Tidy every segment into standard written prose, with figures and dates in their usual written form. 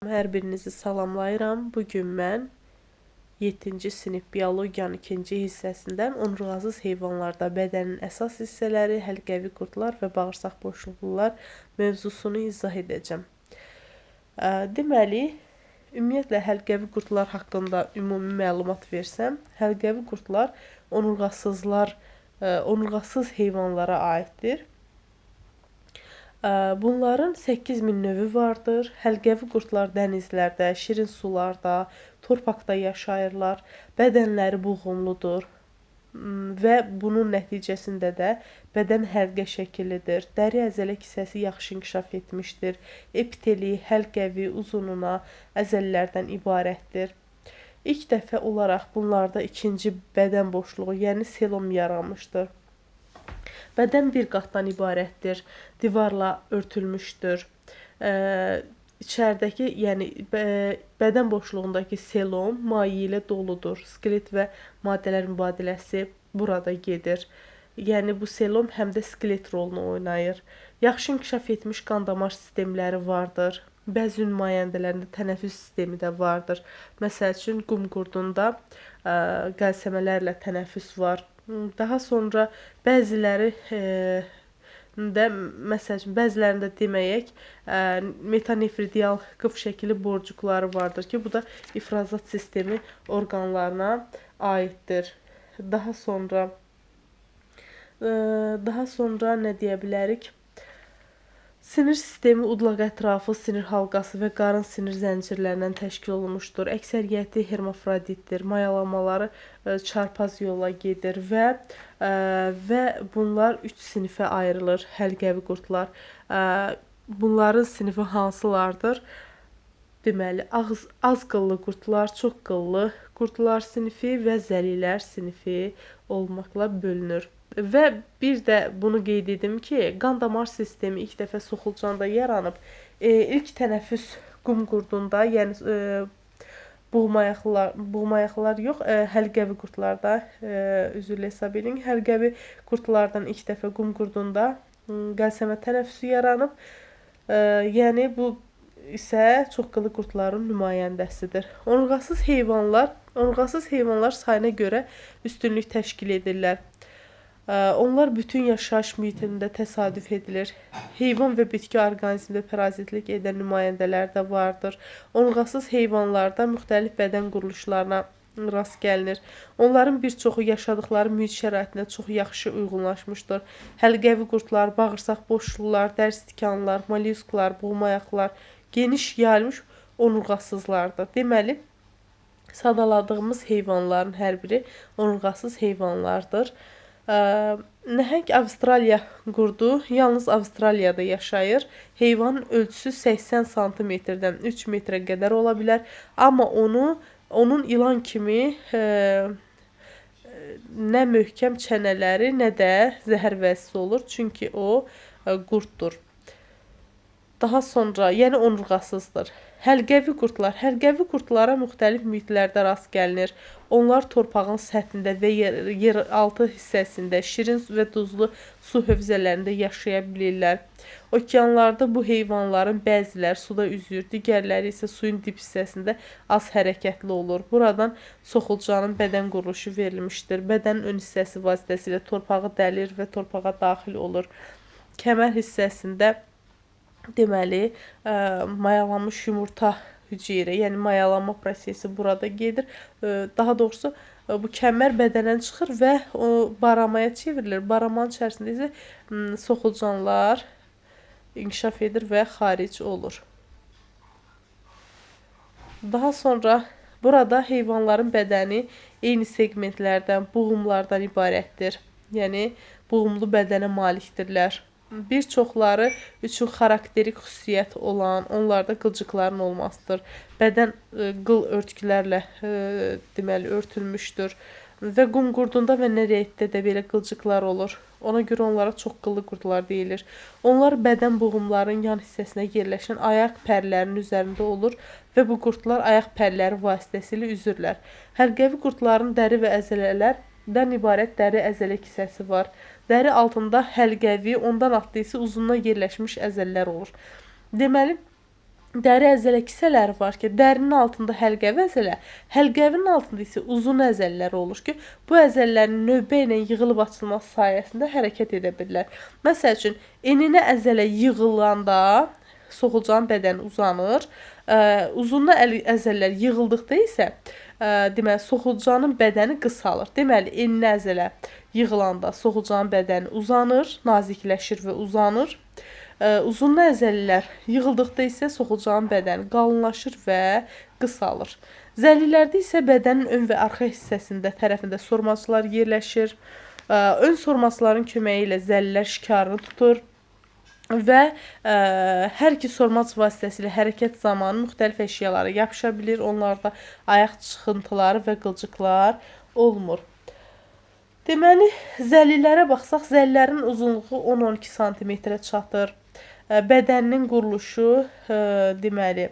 Hər birinizi salamlayıram. Bugün mən 7-ci sinif biologiyanın 2-ci hissəsindən onurğasız heyvanlarda bədənin əsas hissələri, həlqəvi qurdlar və bağırsaq boşluqlular mövzusunu izah edəcəm. Deməli, ümumiyyətlə həlqəvi qurdlar haqqında ümumi məlumat versəm, həlqəvi qurdlar onurğasız heyvanlara aiddir. Bunların 8000 növü vardır. Həlqəvi qurdlar dənizlərdə, şirin sularda, torpaqda yaşayırlar. Bədənləri buğumludur və bunun nəticəsində də bədən həlqə şəkillidir. Dəri əzələ hissəsi yaxşı inkişaf etmişdir. Epiteli, həlqəvi, uzununa əzələlərdən ibarətdir. İlk dəfə olaraq bunlarda ikinci bədən boşluğu, yəni selom yaranmışdır. Bədən bir qatdan ibarətdir, divarla örtülmüşdür. İçəridəki, yəni bədən boşluğundakı selom maye ilə doludur. Skelet və maddələr mübadiləsi burada gedir. Yəni bu selom həm də skelet rolunu oynayır. Yaxşı inkişaf etmiş qan damar sistemləri vardır. Bəzi nümayəndələrində tənəffüs sistemi də vardır. Məsəl üçün qum qurdunda qəlsəmələrlə tənəffüs var. Daha sonra bəzilərində deməyək, metanefridial qıf şəkilli borcuqları vardır ki, bu da ifrazat sistemi orqanlarına aiddir. Daha sonra nə deyə bilərik? Sinir sistemi udlaq ətrafı, sinir halqası və qarın sinir zəncirlərindən təşkil olunmuşdur. Əksəriyyəti hermafroditdir. Mayalamaları çarpaz yolla gedir və bunlar 3 sinifə ayrılır, həlqəvi qurdlar. Bunların sinifi hansılardır? Deməli, az qıllı qurdlar, çox qıllı qurdlar sinifi və zəlilər sinifi olmaqla bölünür. Və bir də bunu qeyd edim ki, qan damar sistemi ilk dəfə soxulcanda yaranıb. İlk tənəffüs qum qurdunda, yəni buğmayaqlar yox, həlqəvi qurdlarda, üzrlə hesab edin, həlqəvi qurdlardan ilk dəfə qum qurdunda qəlsəmə tənəffüsü yaranıb. Yəni bu isə çoxqıllı qurdların nümayəndəsidir. Onurğasız heyvanlar sayına görə üstünlük təşkil edirlər. Onlar bütün yaşayış mühitində təsadüf edilir. Heyvan və bitki orqanizmdə parazitlik edən nümayəndələr də vardır. Onurğasız heyvanlarda müxtəlif bədən quruluşlarına rast gəlinir. Onların bir çoxu yaşadıkları mühit şəraitində çox yaxşı uyğunlaşmışdır. Həlqəvi qurdlar, bağırsaq boşluqlar, dəri tikanlar, mollyusklar, buğmayaqlar geniş yayılmış onurğasızlardır. Deməli, sadaladığımız heyvanların hər biri onurğasız heyvanlardır. Nəhəng Avstraliya qurdu yalnız Avstraliyada yaşayır. Heyvanın ölçüsü 80 cm-dən 3 metrə qədər ola bilər. Amma onun ilan kimi nə möhkəm çənələri, nə də zəhər vəzisi olur. Çünki o qurddur. Daha sonra, yəni onurğasızdır. Həlqəvi qurdlar. Həlqəvi qurdlara müxtəlif mühitlərdə rast gəlinir. Onlar torpağın səthində və yeraltı hissəsində, şirin və duzlu su hövzələrində yaşaya bilirlər. Okeanlarda bu heyvanların bəziləri suda üzür, digərləri isə suyun dib hissəsində az hərəkətli olur. Buradan soxulcanın bədən quruluşu verilmişdir. Bədənin ön hissəsi vasitəsilə torpağı dəlir və torpağa daxil olur. Kəmər hissəsində deməli, mayalanmış yumurta hüceyrə, yəni mayalanma prosesi burada gedir. Daha doğrusu, bu kəmər bədəndən çıxır və baramaya çevrilir. Baramanın içərisində isə soxulcanlar inkişaf edir və xaric olur. Daha sonra burada heyvanların bədəni eyni segmentlərdən, buğumlardan ibarətdir. Yəni, buğumlu bədənə malikdirlər. Bir çoxları üçün xarakterik xüsusiyyət olan, onlarda qılcıqların olmasıdır. Bədən qıl örtüklərlə deməli örtülmüşdür. Və qum qurdunda və nereiddə də belə qılcıqlar olur. Ona görə onlara çox qıllı qurdlar deyilir. Onlar bədən buğumların yan hissəsinə yerləşən ayaq pərlərinin üzərində olur və bu qurdlar ayaq pərləri vasitəsilə üzürlər. Həlqəvi qurdların dəri və əzələlərdən ibarət dəri əzələ hissəsi var. Dəri altında həlqəvi, ondan altı isə uzundan yerləşmiş əzələlər olur. Deməli, dəri əzələ kisələri var ki, dərinin altında həlqəvi əzələ, həlqəvinin altında isə uzun əzələlər olur ki, bu əzələlərin növbə ilə yığılıb açılması sayəsində hərəkət edə bilirlər. Məsəl üçün, eninə əzələ yığılanda soxulcanın bədəni uzanır. Uzunlu əzələlər yığıldıqda isə deməli soxulcanın bədəni qısalır. Deməli, eninə əzələ yığılanda soxulcanın bədəni uzanır, nazikləşir və uzanır. Uzunlu əzəlilər yığıldıqda isə soxulcanın bədəni qalınlaşır və qısalır. Zəllilərdə isə bədənin ön və arxa hissəsində tərəfində sormacılar yerləşir. Ön sormacıların köməyi ilə zəllilər şikarını tutur və hər iki sormac vasitəsilə hərəkət zamanı müxtəlif əşyalara yapışa bilir. Onlarda ayaq çıxıntıları və qılcıqlar olmur. Deməli, zəllilərə baxsaq, zəllilərin uzunluğu 10-12 sm çatır. Bədəninin quruluşu, deməli,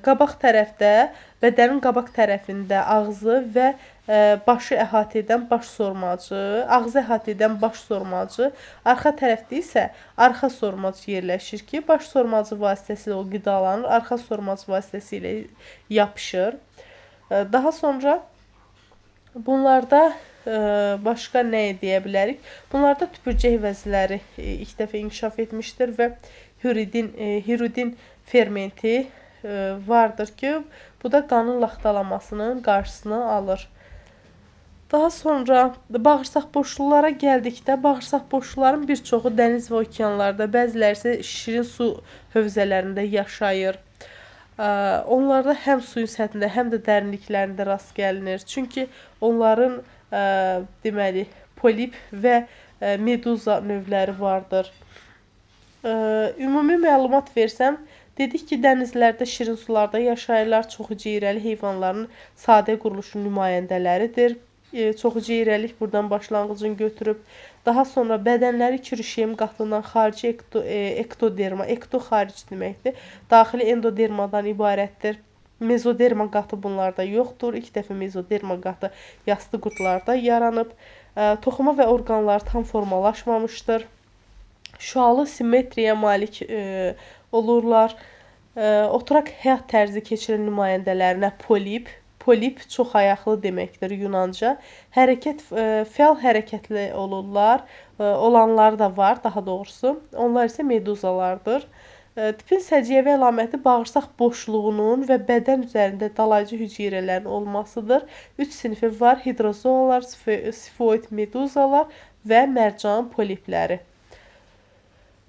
qabaq tərəfdə, bədənin qabaq tərəfində ağzı və başı əhatə edən baş sormacı, ağzı əhatə edən baş sormacı, arxa tərəfdə isə arxa sormacı yerləşir ki, baş sormacı vasitəsilə o qidalanır, arxa sormacı vasitəsilə yapışır. Daha sonra bunlarda başqa nə deyə bilərik? Bunlarda tüpürcək vəzləri ilk dəfə inkişaf etmişdir və hirutin fermenti vardır ki, bu da qanın laxtalanmasının qarşısını alır. Daha sonra bağırsaq boşluqlara gəldikdə, bağırsaq boşluqların bir çoxu dəniz və okeanlarda, bəziləri isə şirin su hövzələrində yaşayır. Onlarda həm suyun səthində, həm də dərinliklərində rast gəlinir. Çünki onların deməli, polip və meduza növləri vardır. Ümumi məlumat versəm, dedik ki, dənizlərdə, şirin sularda yaşayırlar. Çoxuciyirəli heyvanların sadə quruluşun nümayəndələridir. Çoxuciyirəlik buradan başlanğıcını götürüb. Daha sonra bədənləri kürüşem qatından xarici ektoderma, ekto xarici deməkdir. Daxili endodermadan ibarətdir. Mezoderma qatı bunlarda yoxdur. İlk dəfə mezoderma qatı yastı qurdlarda yaranıb. Toxuma və orqanlar tam formalaşmamışdır. Şüalı simmetriyaya malik olurlar. Oturaq həyat tərzi keçirən nümayəndələrinə polip çox ayaqlı deməkdir Yunanca. Fəal hərəkətli olurlar. Olanlar da var, daha doğrusu. Onlar isə meduzalardır. Tipin səciyyəvi əlaməti bağırsaq boşluğunun və bədən üzərində dalayıcı hüceyrələrin olmasıdır. 3 sinifi var: hidrozoalar, sifoid meduzalar və mərcan polipləri.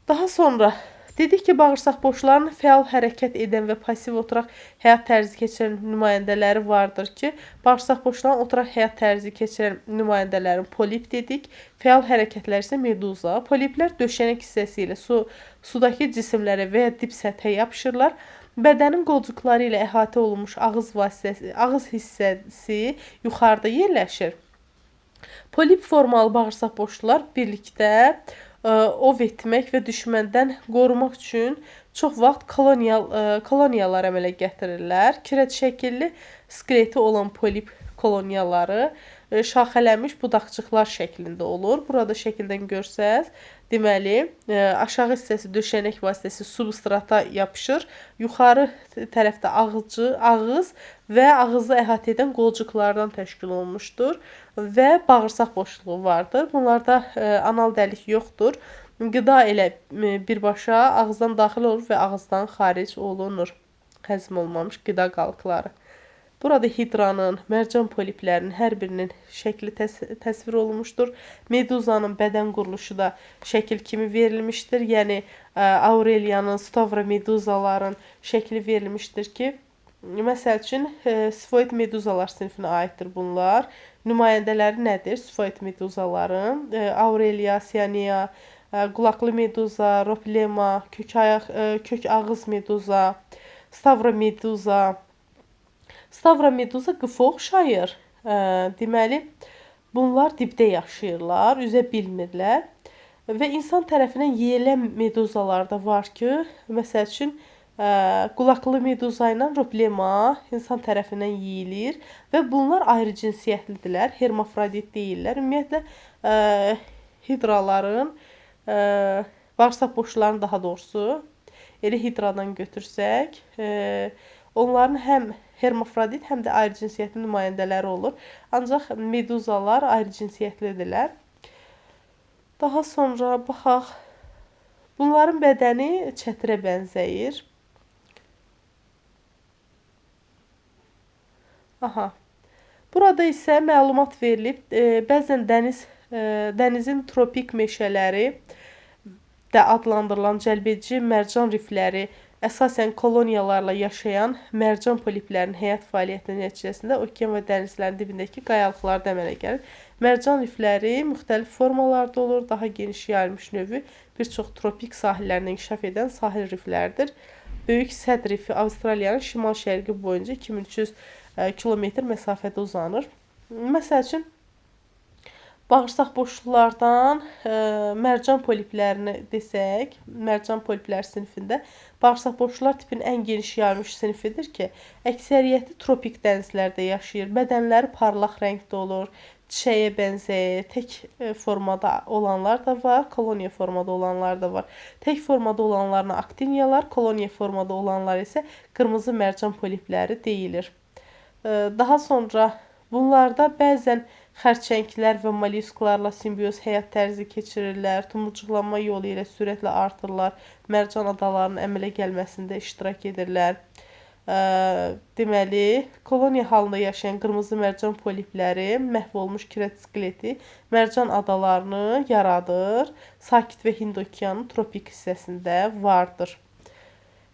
Daha sonra dedik ki, bağırsaq boşluqlarının fəal hərəkət edən və pasiv oturaq həyat tərzi keçirən nümayəndələri vardır ki, bağırsaq boşluğunun oturaq həyat tərzi keçirən nümayəndələrin polip dedik. Fəal hərəkətlər isə meduza. Poliplər döşənək hissəsi ilə sudakı cisimlərə və ya dip səthə yapışırlar. Bədənin qolcuqları ilə əhatə olunmuş ağız hissəsi yuxarıda yerləşir. Polip formalı bağırsaq boşluqlar birlikdə ov etmək və düşməndən qorumaq üçün çox vaxt koloniyalar əmələ gətirirlər. Kirəç şəkilli skeleti olan polip koloniyaları şaxələnmiş budaqçıqlar şəklində olur. Burada şəkildən görsəz, deməli, aşağı hissəsi döşənək vasitəsi substrata yapışır. Yuxarı tərəfdə ağız və ağızı əhatə edən qolcuqlardan təşkil olunmuşdur və bağırsaq boşluğu vardır. Bunlarda anal dəlik yoxdur. Qida elə birbaşa ağızdan daxil olur və ağızdan xaric olunur. Həzm olunmamış qida qalıqları. Burada hidranın, mərcan poliplərinin hər birinin şəkli təsvir olunmuşdur. Meduzanın bədən quruluşu da şəkil kimi verilmişdir. Yəni, Aureliyanın, stavromeduzaların şəkli verilmişdir ki, məsəl üçün, sifoid meduzalar sinifinə aiddir bunlar. Nümayəndələri nədir? Sifoid meduzaların Aurelia, Siania, qulaqlı meduza, roplema, kök ağız meduza, stavromeduza. Stavromeduza qıfa oxşayır. Deməli, bunlar dibdə yaşayırlar, üzə bilmirlər. Və insan tərəfindən yeyilən meduzalar da var ki, məsəl üçün, qulaqlı meduza ilə roplema insan tərəfindən yeyilir və bunlar ayrı cinsiyyətlidirlər, hermafrodit deyirlər. Ümumiyyətlə, hidraların, bağırsaq boşluqlarının daha doğrusu, elə hidradan götürsək, onların həm hermafrodit, həm də ayrı cinsiyyətli nümayəndələri olur. Ancaq meduzalar ayrı cinsiyyətlidirlər. Daha sonra baxaq. Bunların bədəni çətirə bənzəyir. Aha. Burada isə məlumat verilib, bəzən dənizin tropik meşələri də adlandırılan cəlbedici mərcan rifləri əsasən koloniyalarla yaşayan mərcan poliplərinin həyat fəaliyyəti nəticəsində okean və dənizlərin dibindəki qayalıqlarda əmələ gəlir. Mərcan rifləri müxtəlif formalarda olur, daha geniş yayılmış növü bir çox tropik sahillərində inkişaf edən sahil riflərdir. Böyük Sədd rifi Avstraliyanın şimal-şərqi boyunca 2300 kilometr məsafədə uzanır. Məsəl üçün, bağırsaq boşluqlardan mərcan poliplərini desək, mərcan poliplər sinifində bağırsaq boşluqlar tipinin ən geniş yayılmış sinifidir ki, əksəriyyəti tropik dənizlərdə yaşayır. Bədənləri parlaq rəngdə olur, çiçəyə bənzəyir. Tək formada olanlar da var, koloniya formada olanlar da var. Tək formada olanlarına aktiniyalar, koloniya formada olanlar isə qırmızı mərcan polipləri deyilir. Daha sonra bunlarda bəzən xərçənglər və mollyusklarla simbioz həyat tərzi keçirirlər, tumurcuqlanma yolu ilə sürətlə artırlar, mərcan adalarının əmələ gəlməsində iştirak edirlər. Deməli, koloniya halında yaşayan qırmızı mərcan polipləri məhv olmuş kirət skeleti mərcan adalarını yaradır. Sakit və Hind okeanının tropik hissəsində vardır.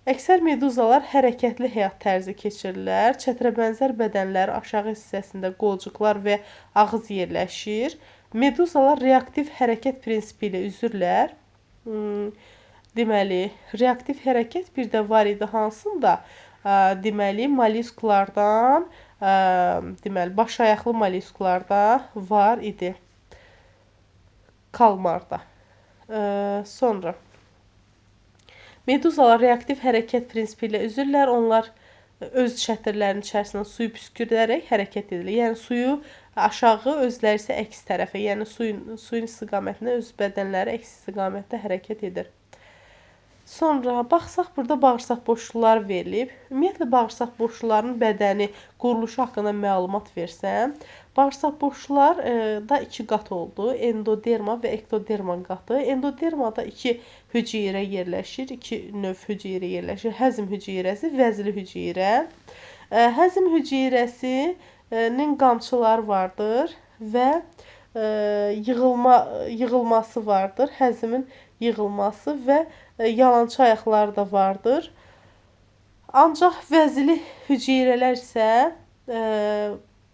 Əksər meduzalar hərəkətli həyat tərzi keçirirlər. Çətirəbənzər bədənləri aşağı hissəsində qolcuqlar və ağız yerləşir. Meduzalar reaktiv hərəkət prinsipi ilə üzürlər. Deməli, reaktiv hərəkət bir də var idi hansında? Deməli, mollyusklardan, deməli, baş ayaqlı mollyusklarda var idi. Kalmarda. Sonra meduzalar reaktiv hərəkət prinsipi ilə üzürlər. Onlar öz çətirlərinin içərisindən suyu püskürərək hərəkət edilir. Yəni suyu aşağı, özləri isə əks tərəfə, yəni suyun istiqamətinə öz bədənləri əks istiqamətdə hərəkət edir. Sonra baxsaq, burada bağırsaq boşluqları verilib. Ümumiyyətlə, bağırsaq boşluqlarının bədəni, quruluşu haqqında məlumat versəm, bağırsaq boşluqlarda iki qat oldu. Endoderma və ektoderma qatı. Endodermada iki hüceyrə yerləşir, iki növ hüceyrə yerləşir. Həzm hüceyrəsi, vəzli hüceyrə. Həzm hüceyrəsinin qamçıları vardır və yığılması vardır. Həzmin yığılması və yalançı ayaqları da vardır. Ancaq vəzli hüceyrələr isə,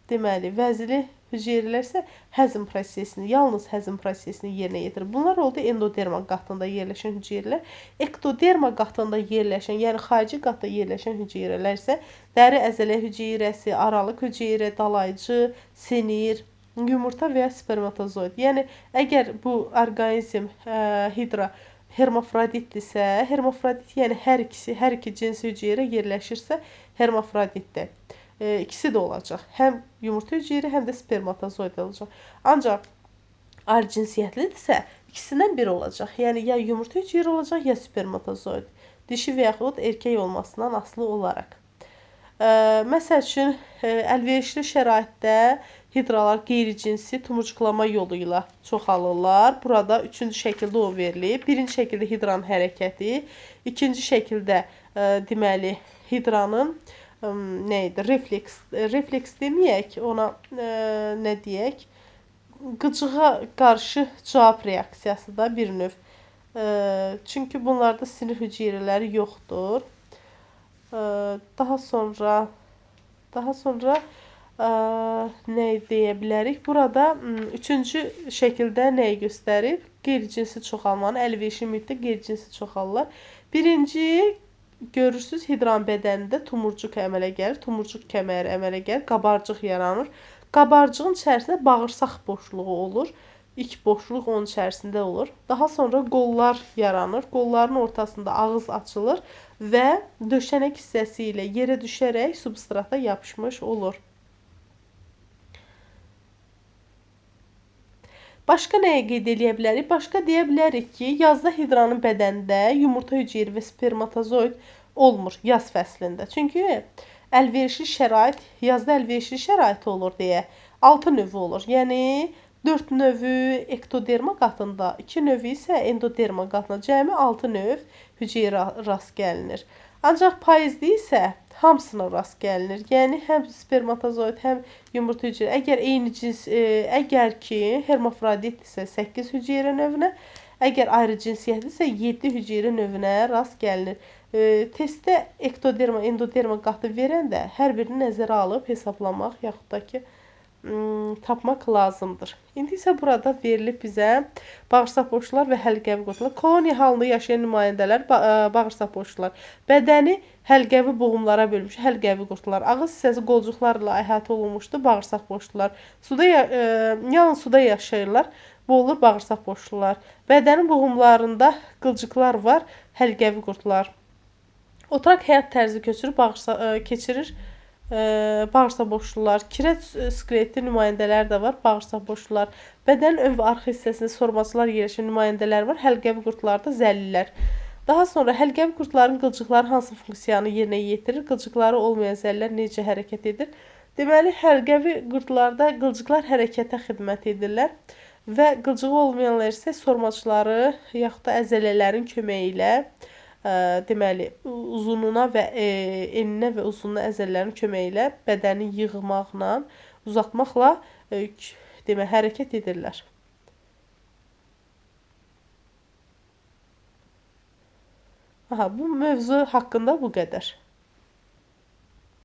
deməli, vəzli hüceyrələr isə həzm prosesini, yalnız həzm prosesini yerinə yetirir. Bunlar oldu endoderma qatında yerləşən hüceyrələr. Ektoderma qatında yerləşən, yəni xarici qatda yerləşən hüceyrələr isə dəri əzələ hüceyrəsi, aralıq hüceyrə, dalayıcı, sinir, yumurta və ya spermatozoid. Yəni, əgər bu orqanizm hermafroditdirsə, hermafrodit, yəni hər iki cins hüceyrə yerləşirsə, hermafroditdir. İkisi də olacaq. Həm yumurta hüceyrə, həm də spermatozoid olacaq. Ancaq ayrı cinsiyyətlidirsə, ikisindən biri olacaq. Yəni, ya yumurta hüceyrə olacaq, ya spermatozoid. Dişi və yaxud erkək olmasından asılı olaraq. Məsəl üçün, əlverişli şəraitdə hidralar qeyri-cinsi tumurcuqlama yolu ilə çoxalırlar. Burada üçüncü şəkildə o verilib. Birinci şəkildə hidranın hərəkəti, ikinci şəkildə deməli hidranın nə idi? Refleks deməyək, ona nə deyək? Qıcığa qarşı cavab reaksiyası da bir növ. Çünki bunlarda sinir hüceyrələri yoxdur. Daha sonra nə deyə bilərik? Burada üçüncü şəkildə nəyi göstərib? Qeyri-cinsi çoxalmanın əlverişli müddətdə qeyri-cinsi çoxalırlar. Birinci, görürsünüz, hidran bədənində tumurcuq əmələ gəlir, tumurcuq kəməri əmələ gəlir, qabarcıq yaranır. Qabarcığın içərisində bağırsaq boşluğu olur. İlk boşluq onun içərisində olur. Daha sonra qollar yaranır. Qolların ortasında ağız açılır və döşənək hissəsi ilə yerə düşərək substrata yapışmış olur. Başqa nəyə qeyd edə bilərik? Başqa deyə bilərik ki, yazda hidranın bədənində yumurta hüceyrə və spermatozoid olmur yaz fəslində. Çünki əlverişli şərait, yazda əlverişli şərait olur deyə 6 növü olur. Yəni 4 növü ektoderma qatında, 2 növü isə endoderma qatında. Cəmi 6 növ hüceyrə rast gəlinir. Ancaq payızda isə hamısına rast gəlinir. Yəni həm spermatozoid, həm yumurta hüceyrə. Əgər eyni cins, əgər ki hermafroditdirsə 8 hüceyrə növünə, əgər ayrı cinsiyyətlidirsə 7 hüceyrə növünə rast gəlinir. Testdə ektoderma, endoderma qatı verəndə hər birini nəzərə alıb hesablamaq yaxud da ki tapmaq lazımdır. İndi isə burada verilib bizə bağırsaq boşluqlar və həlqəvi qurtlar. Koloniya halında yaşayan nümayəndələr bağırsaq boşluqlar. Bədəni həlqəvi boğumlara bölmüş həlqəvi qurtlar. Ağız hissəsi qolcuqlarla əhatə olunmuşdur bağırsaq boşluqlar. Yalnız suda yaşayırlar. Bu olur bağırsaq boşluqlar. Bədənin boğumlarında qılcıqlar var, həlqəvi qurtlar. Oturaq həyat tərzi keçirir bağırsaq boşluqlar, kirəç skeleti nümayəndələr də var, bağırsaq boşluqlar. Bədənin ön və arxa hissəsində sormacılar yerləşən nümayəndələr var, həlqəvi qurtlarda zəllilər. Daha sonra həlqəvi qurtların qılcıqları hansı funksiyanı yerinə yetirir, qılcıqları olmayan zəllilər necə hərəkət edir? Deməli, həlqəvi qurtlarda qılcıqlar hərəkətə xidmət edirlər və qılcığı olmayanlar isə sormacıları yaxud da əzələlərin köməyi ilə deməli, uzunluğuna və eninə və uzunluğuna əzələlərin köməyi ilə bədəni yığmaqla, uzatmaqla hərəkət edirlər. Bu mövzu haqqında bu qədər.